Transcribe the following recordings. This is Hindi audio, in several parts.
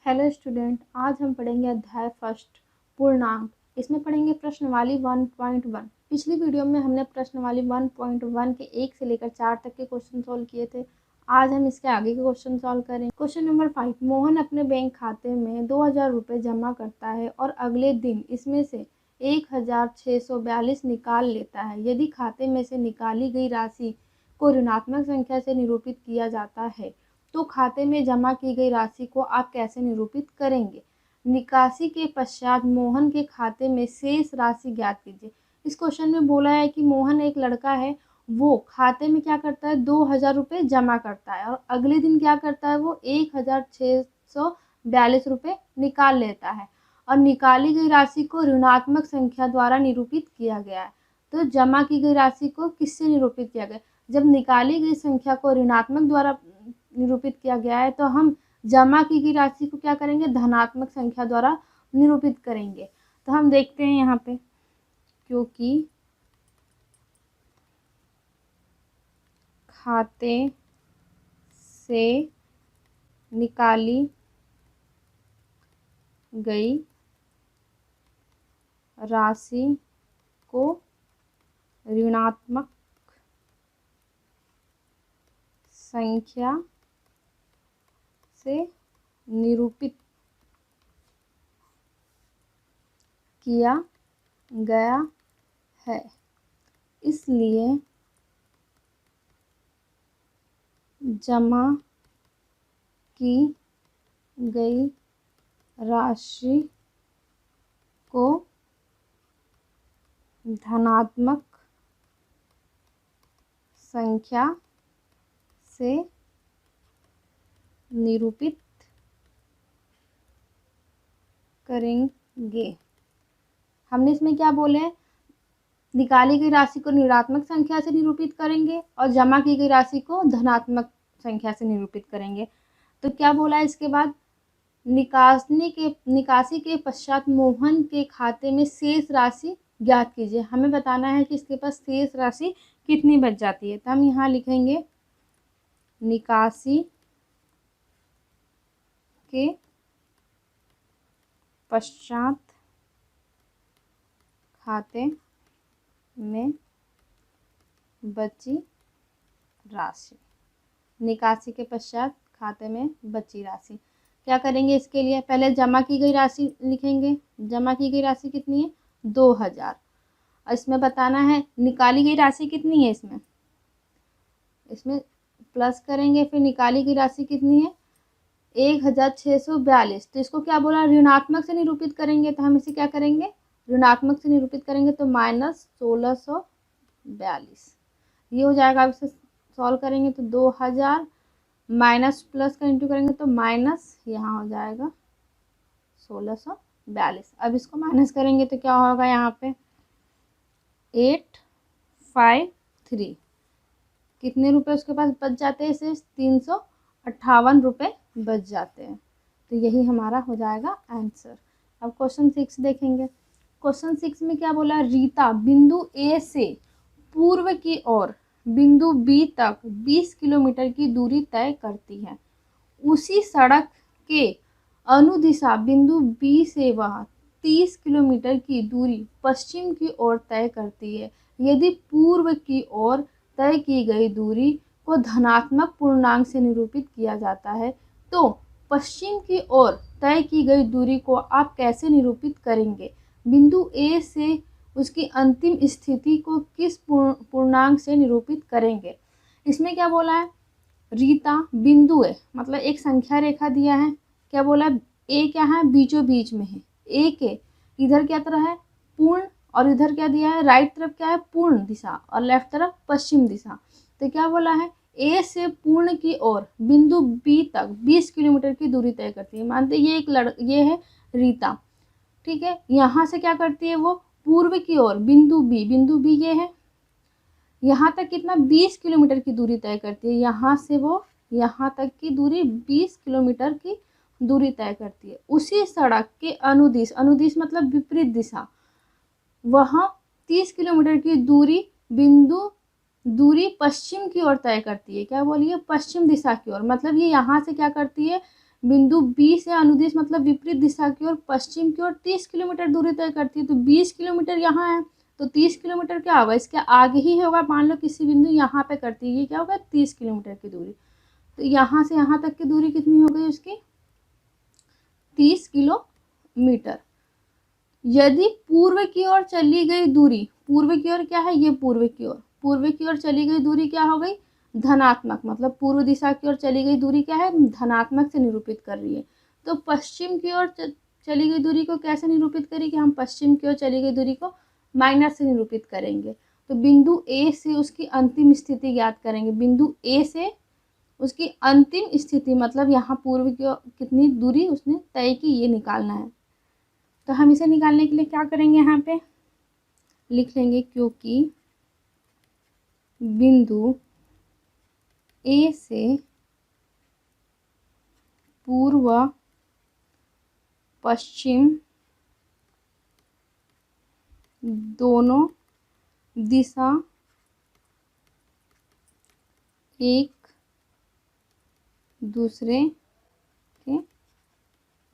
हेलो स्टूडेंट, आज हम पढ़ेंगे अध्याय फर्स्ट पूर्णांक। इसमें पढ़ेंगे प्रश्नवाली 1.1। पिछली वीडियो में हमने प्रश्नवाली 1.1 के 1 से लेकर 4 तक के क्वेश्चन सॉल्व किए थे। आज हम इसके आगे के क्वेश्चन सॉल्व करेंगे। क्वेश्चन नंबर 5, मोहन अपने बैंक खाते में 2000 रुपये जमा करता है और अगले दिन इसमें से 1642 निकाल लेता है। यदि खाते में से निकाली गई राशि को ऋणात्मक संख्या से निरूपित किया जाता है तो खाते में जमा की गई राशि को आप कैसे निरूपित करेंगे। निकासी के पश्चात मोहन के खाते में शेष राशि ज्ञात कीजिए। इस क्वेश्चन में बोला है कि मोहन एक लड़का है, वो खाते में क्या करता है 2000 रुपये जमा करता है और अगले दिन क्या करता है वो 1642 रुपये निकाल लेता है और निकाली गई राशि को ऋणात्मक संख्या द्वारा निरूपित किया गया है। तो जमा की गई राशि को किससे निरूपित किया गया? जब निकाली गई संख्या को ऋणात्मक द्वारा निरूपित किया गया है तो हम जमा की गई राशि को क्या करेंगे, धनात्मक संख्या द्वारा निरूपित करेंगे। तो हम देखते हैं यहाँ पे, क्योंकि खाते से निकाली गई राशि को ऋणात्मक संख्या से निरूपित किया गया है, इसलिए जमा की गई राशि को धनात्मक संख्या से निरूपित करेंगे। हमने इसमें क्या बोले, निकाली गई राशि को ऋणात्मक संख्या से निरूपित करेंगे और जमा की गई राशि को धनात्मक संख्या से निरूपित करेंगे। तो क्या बोला है इसके बाद, निकासी के पश्चात मोहन के खाते में शेष राशि ज्ञात कीजिए। हमें बताना है कि इसके पास शेष राशि कितनी बच जाती है। तो हम यहाँ लिखेंगे निकासी के पश्चात खाते में बची राशि। निकासी के पश्चात खाते में बची राशि क्या करेंगे, इसके लिए पहले जमा की गई राशि लिखेंगे। जमा की गई राशि कितनी है 2000। इसमें बताना है निकाली गई राशि कितनी है, इसमें प्लस करेंगे। फिर निकाली गई राशि कितनी है 1642। तो इसको क्या बोला, ऋणात्मक से निरूपित करेंगे। तो हम इसे क्या करेंगे, ऋणात्मक से निरूपित करेंगे तो -1642 ये हो जाएगा। अब इसे सॉल्व करेंगे तो 2000 माइनस प्लस का इंटू करेंगे तो माइनस यहाँ हो जाएगा 1642। अब इसको माइनस करेंगे तो क्या होगा, यहाँ पे 853 कितने रुपए उसके पास बच जाते हैं, इसे 358 रुपये बच जाते हैं। तो यही हमारा हो जाएगा आंसर। अब क्वेश्चन 6 देखेंगे। क्वेश्चन 6 में क्या बोला, रीता बिंदु ए से पूर्व की ओर बिंदु बी तक 20 किलोमीटर की दूरी तय करती है। उसी सड़क के अनुदिशा बिंदु बी से वह 30 किलोमीटर की दूरी पश्चिम की ओर तय करती है। यदि पूर्व की ओर तय की गई दूरी को धनात्मक पूर्णांक से निरूपित किया जाता है तो पश्चिम की ओर तय की गई दूरी को आप कैसे निरूपित करेंगे। बिंदु ए से उसकी अंतिम स्थिति को किस पूर्णांक से निरूपित करेंगे। इसमें क्या बोला है, रीता बिंदु है, मतलब एक संख्या रेखा दिया है। क्या बोला है, ए क्या है बीचों बीच में है। ए के इधर क्या तरह है पूर्ण, और इधर क्या दिया है राइट तरफ क्या है पूर्ण दिशा और लेफ्ट तरफ पश्चिम दिशा। तो क्या बोला है, ए से पूर्ण की ओर बिंदु बी तक 20 किलोमीटर की दूरी तय करती है। मानते ये है रीता, ठीक है। यहाँ से क्या करती है वो पूर्व की ओर बिंदु बी ये है, यहाँ तक कितना 20 किलोमीटर की दूरी तय करती है। यहाँ से वो यहाँ तक की दूरी 20 किलोमीटर की दूरी तय करती है। उसी सड़क के अनुदिश, अनुदिश मतलब विपरीत दिशा, वहाँ 30 किलोमीटर की दूरी पश्चिम की ओर तय करती है। क्या बोलिए, पश्चिम दिशा की ओर, मतलब ये यहाँ से क्या करती है बिंदु बी से अनुदिश मतलब विपरीत दिशा की ओर पश्चिम की ओर 30 किलोमीटर दूरी तय करती है। तो 20 किलोमीटर यहाँ है, तो 30 किलोमीटर क्या होगा, इसके आगे ही होगा। मान लो किसी बिंदु यहाँ पे करती है, ये क्या होगा, 30 किलोमीटर की दूरी। तो यहाँ से यहाँ तक की दूरी कितनी हो गई उसकी, 30 किलोमीटर। यदि पूर्व की ओर चली गई दूरी, पूर्व की ओर क्या है, ये पूर्व की ओर, पूर्व की ओर चली गई दूरी क्या हो गई, धनात्मक, मतलब पूर्व दिशा की ओर चली गई दूरी क्या है, धनात्मक से निरूपित कर रही है। तो पश्चिम की ओर चली गई दूरी को कैसे निरूपित करेंगे, हम पश्चिम की ओर चली गई दूरी को माइनस से निरूपित करेंगे। तो बिंदु ए से उसकी अंतिम स्थिति ज्ञात करेंगे। बिंदु ए से उसकी अंतिम स्थिति मतलब यहाँ पूर्व की ओर कितनी दूरी उसने तय की, ये निकालना है। तो हम इसे निकालने के लिए क्या करेंगे, यहाँ पे लिख लेंगे, क्योंकि बिंदु ए से पूर्व पश्चिम दोनों दिशा एक दूसरे के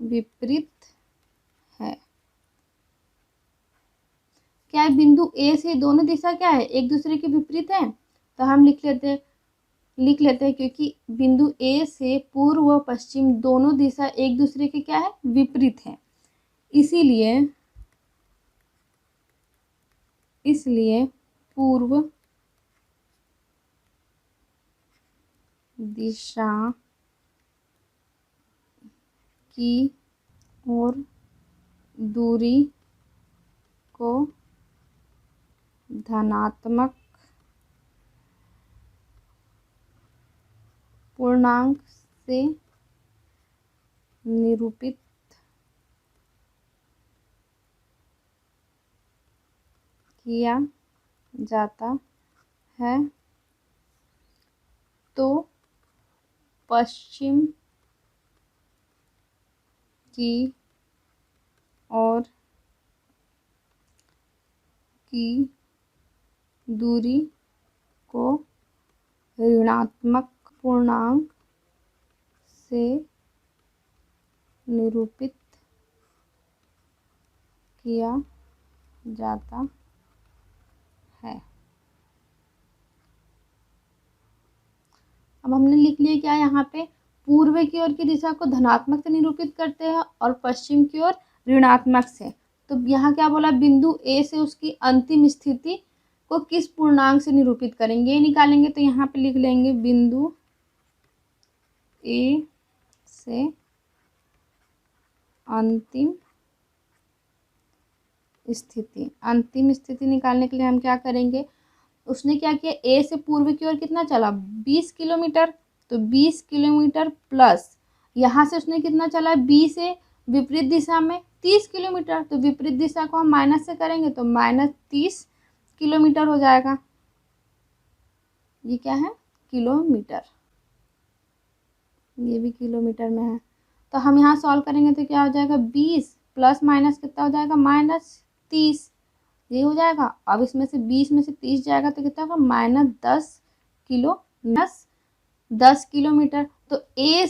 विपरीत है। क्या है, बिंदु ए से दोनों दिशा क्या है, एक दूसरे के विपरीत है। तो हम लिख लेते हैं क्योंकि बिंदु ए से पूर्व व पश्चिम दोनों दिशा एक दूसरे के क्या है, विपरीत है। इसलिए पूर्व दिशा की ओर दूरी को धनात्मक पूर्णांक से निरूपित किया जाता है। तो पश्चिम की ओर की दूरी को ऋणात्मक पूर्णांक से निरूपित किया जाता है। अब हमने लिख लिया क्या, यहाँ पे पूर्व की ओर की दिशा को धनात्मक से निरूपित करते हैं और पश्चिम की ओर ऋणात्मक से। तो यहाँ क्या बोला, बिंदु ए से उसकी अंतिम स्थिति को किस पूर्णांक से निरूपित करेंगे, ये निकालेंगे। तो यहाँ पे लिख लेंगे बिंदु ए से अंतिम स्थिति निकालने के लिए हम क्या करेंगे, उसने क्या किया, ए से पूर्व की ओर कितना चला, 20 किलोमीटर। तो 20 किलोमीटर प्लस यहाँ से उसने कितना चला, बी से विपरीत दिशा में 30 किलोमीटर। तो विपरीत दिशा को हम माइनस से करेंगे तो -30 किलोमीटर हो जाएगा। ये क्या है, किलोमीटर, ये भी किलोमीटर में है। तो हम यहाँ सॉल्व करेंगे तो क्या हो जाएगा, 20 प्लस माइनस कितना हो जाएगा, -30, ये हो जाएगा। अब इसमें से 20 में से 30 जाएगा तो कितना होगा, -10 किलोमीटर। तो ए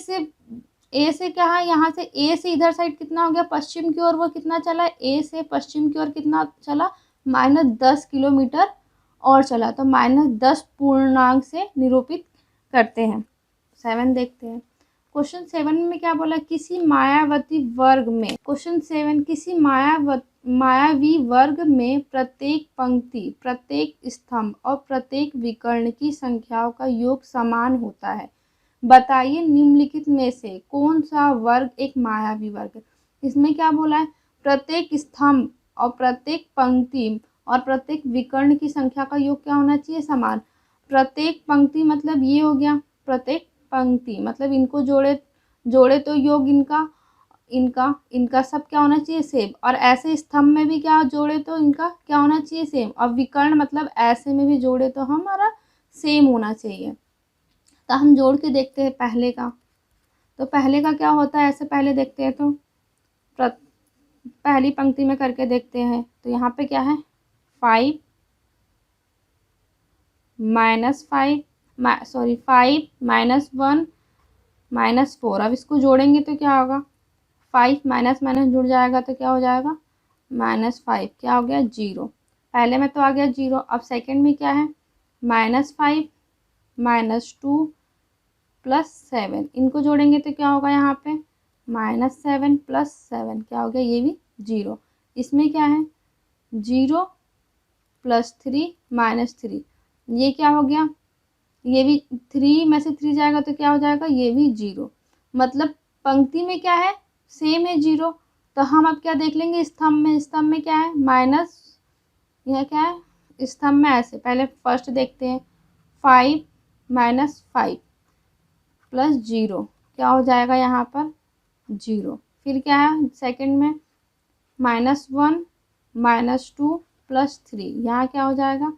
से क्या है, यहाँ से ए से इधर साइड कितना हो गया, पश्चिम की ओर, वो कितना चला, ए से पश्चिम की ओर कितना चला, -10 किलोमीटर और चला। तो -10 पूर्णांक से निरूपित करते हैं। 7 देखते हैं। क्वेश्चन 7 में क्या बोला, किसी मायावती वर्ग में, क्वेश्चन 7, किसी मायावी वर्ग में प्रत्येक पंक्ति, प्रत्येक स्तंभ और प्रत्येक विकर्ण की संख्याओं का योग समान होता है। बताइए निम्नलिखित में से कौन सा वर्ग एक मायावी वर्ग है। इसमें क्या बोला है, प्रत्येक स्तंभ और प्रत्येक पंक्ति और प्रत्येक विकर्ण की संख्या का योग क्या होना चाहिए, समान। प्रत्येक पंक्ति मतलब ये हो गया, प्रत्येक पंक्ति मतलब इनको जोड़े तो योग इनका सब क्या होना चाहिए, सेम। और ऐसे स्तंभ में भी क्या जोड़े तो इनका क्या होना चाहिए, सेम। और विकर्ण मतलब ऐसे में भी जोड़े तो हमारा सेम होना चाहिए। तो हम जोड़ के देखते हैं पहले का। तो पहले का क्या होता है, ऐसे पहले देखते हैं तो पहली पंक्ति में करके देखते हैं। तो यहाँ पे क्या है, 5 -1 -4। अब इसको जोड़ेंगे तो क्या होगा, 5 माइनस माइनस जुड़ जाएगा तो क्या हो जाएगा, -5। क्या हो गया, 0। पहले में तो आ गया 0। अब सेकंड में क्या है, -5 -2 +7। इनको जोड़ेंगे तो क्या होगा, यहाँ पे -7 +7 क्या हो गया, ये भी 0। इसमें क्या है, 0 +3 -3, ये क्या हो गया, ये भी 3 में से 3 जाएगा तो क्या हो जाएगा, ये भी 0। मतलब पंक्ति में क्या है, सेम है 0। तो हम अब क्या देख लेंगे, स्तंभ में क्या है, माइनस, यह क्या है स्तंभ में, ऐसे पहले फर्स्ट देखते हैं, 5 -5 +0 क्या हो जाएगा यहाँ पर, 0। फिर क्या है सेकंड में, -1 -2 +3, यहाँ क्या हो जाएगा,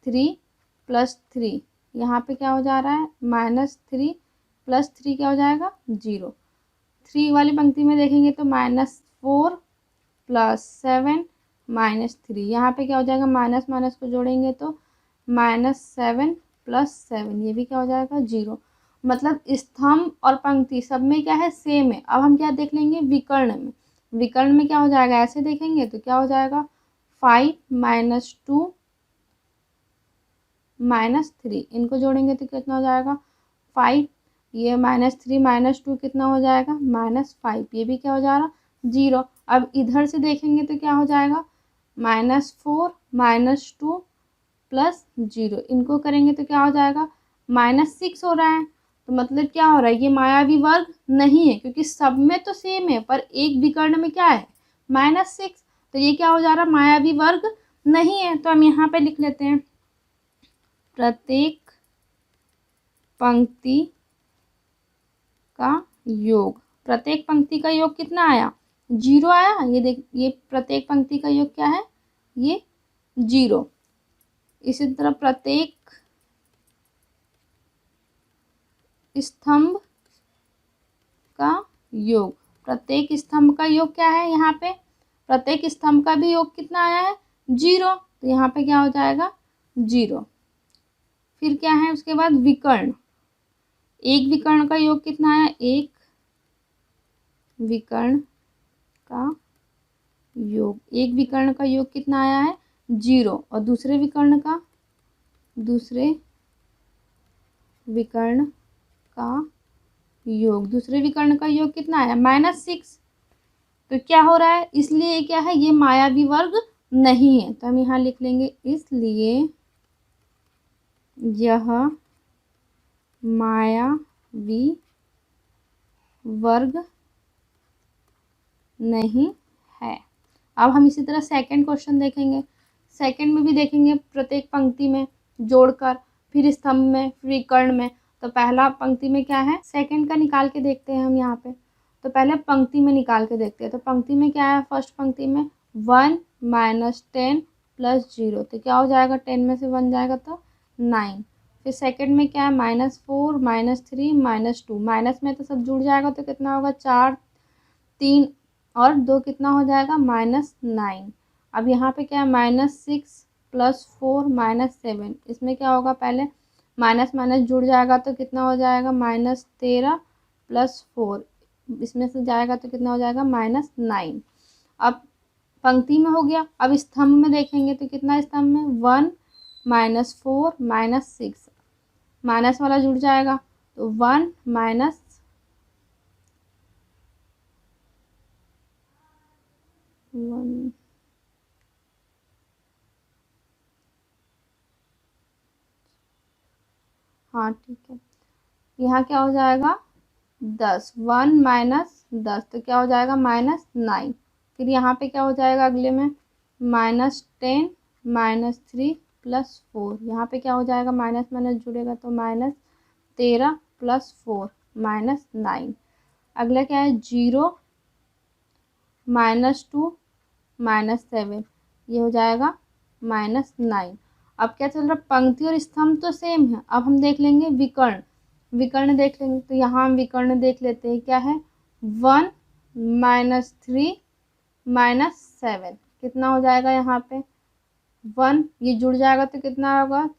3 +3, यहाँ पे क्या हो जा रहा है, -3 +3 क्या हो जाएगा, 0। 3 वाली पंक्ति में देखेंगे तो -4 +7 -3, यहाँ पे क्या हो जाएगा, माइनस माइनस को जोड़ेंगे तो -7 +7, ये भी क्या हो जाएगा, 0। मतलब स्तंभ और पंक्ति सब में क्या है, सेम है। अब हम क्या देख लेंगे, विकर्ण में। विकर्ण में क्या हो जाएगा, ऐसे देखेंगे तो क्या हो जाएगा, 5 -2 -3, इनको जोड़ेंगे तो कितना हो जाएगा, 5। ये -3 -2 कितना हो जाएगा, -5, ये भी क्या हो जा रहा, 0। अब इधर से देखेंगे तो क्या हो जाएगा, -4 -2 +0, इनको करेंगे तो क्या हो जाएगा, -6 हो रहा है। तो मतलब क्या हो रहा है, ये मायावी वर्ग नहीं है, क्योंकि सब में तो सेम है, पर एक विकर्ण में क्या है, -6। तो ये क्या हो जा रहा है, मायावी वर्ग नहीं है। तो हम यहाँ पे लिख लेते हैं, प्रत्येक पंक्ति का योग। प्रत्येक पंक्ति का योग कितना आया, 0 आया। ये देख, ये प्रत्येक पंक्ति का योग क्या है, ये 0। इसी तरह प्रत्येक स्तंभ का योग, प्रत्येक स्तंभ का योग क्या है, यहाँ पे प्रत्येक स्तंभ का भी योग कितना आया है, 0। तो यहाँ पे क्या हो जाएगा, 0। फिर क्या है उसके बाद, विकर्ण। एक विकर्ण का योग कितना आया, एक विकर्ण का योग, एक विकर्ण का योग कितना आया है, 0। और दूसरे विकर्ण का योग, दूसरे विकर्ण का योग कितना आया, -6। तो क्या हो रहा है, इसलिए क्या है, ये मायावी वर्ग नहीं है। तो हम यहाँ लिख लेंगे, इसलिए यह मायावी वर्ग नहीं है। अब हम इसी तरह सेकंड क्वेश्चन देखेंगे। सेकंड में भी देखेंगे, प्रत्येक पंक्ति में जोड़कर, फिर स्तंभ में, फिर विकर्ण में। तो पहला पंक्ति में क्या है, सेकंड का निकाल के देखते हैं हम यहाँ पे। तो पहले पंक्ति में निकाल के देखते हैं। तो पंक्ति में क्या है, फर्स्ट पंक्ति में 1 -10 +0, तो क्या हो जाएगा, 10 में से 1 जाएगा तो 9। फिर सेकंड में क्या है, -4 -3 -2, माइनस में तो सब जुड़ जाएगा तो कितना होगा, 4 3 और 2 कितना हो जाएगा, -9। अब यहाँ पे क्या है, -6 +4 -7, इसमें क्या होगा, पहले माइनस माइनस जुड़ जाएगा तो कितना हो जाएगा, -13 +4, इसमें से जाएगा तो कितना हो जाएगा, -9। अब पंक्ति में हो गया। अब स्तंभ में देखेंगे तो कितना, स्तंभ में 1 -4 -6, माइनस वाला जुड़ जाएगा तो 1 -, हाँ ठीक है, यहाँ क्या हो जाएगा, 10, 1 -10, तो क्या हो जाएगा, -9। फिर यहाँ पे क्या हो जाएगा अगले में, -10 -3 +4, यहाँ पे क्या हो जाएगा, माइनस माइनस जुड़ेगा तो -13 +4 -9। अगला क्या है, 0 -2 -7, ये हो जाएगा -9। अब क्या चल रहा, पंक्ति और स्तंभ तो सेम है। अब हम देख लेंगे विकर्ण। विकर्ण देख लेंगे तो यहाँ हम विकर्ण देख लेते हैं, क्या है, 1 -3 -7, कितना हो जाएगा, यहाँ पे 1, ये जुड़ जाएगा तो कितना होगा,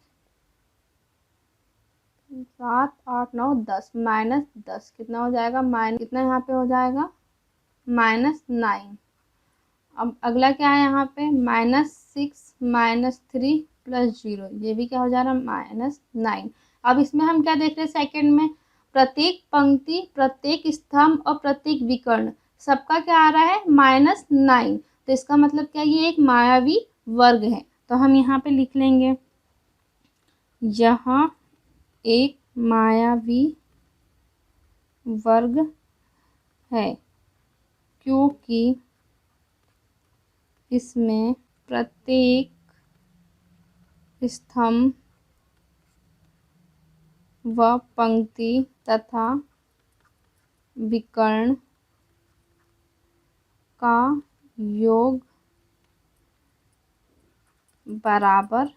7 8 9 10 -10 कितना हो जाएगा, माइनस कितना यहाँ पे हो जाएगा, -9। अब अगला क्या है यहाँ पे, -6 -3 +0, ये भी क्या हो जा रहा है, -9। अब इसमें हम क्या देख रहे हैं सेकंड में, प्रत्येक पंक्ति, प्रत्येक स्तंभ और प्रत्येक विकर्ण सबका क्या आ रहा है, -9। तो इसका मतलब क्या, ये एक मायावी वर्ग है। तो हम यहाँ पे लिख लेंगे, यह एक मायावी वर्ग है क्योंकि इसमें प्रत्येक स्तंभ व पंक्ति तथा विकर्ण का योग बराबर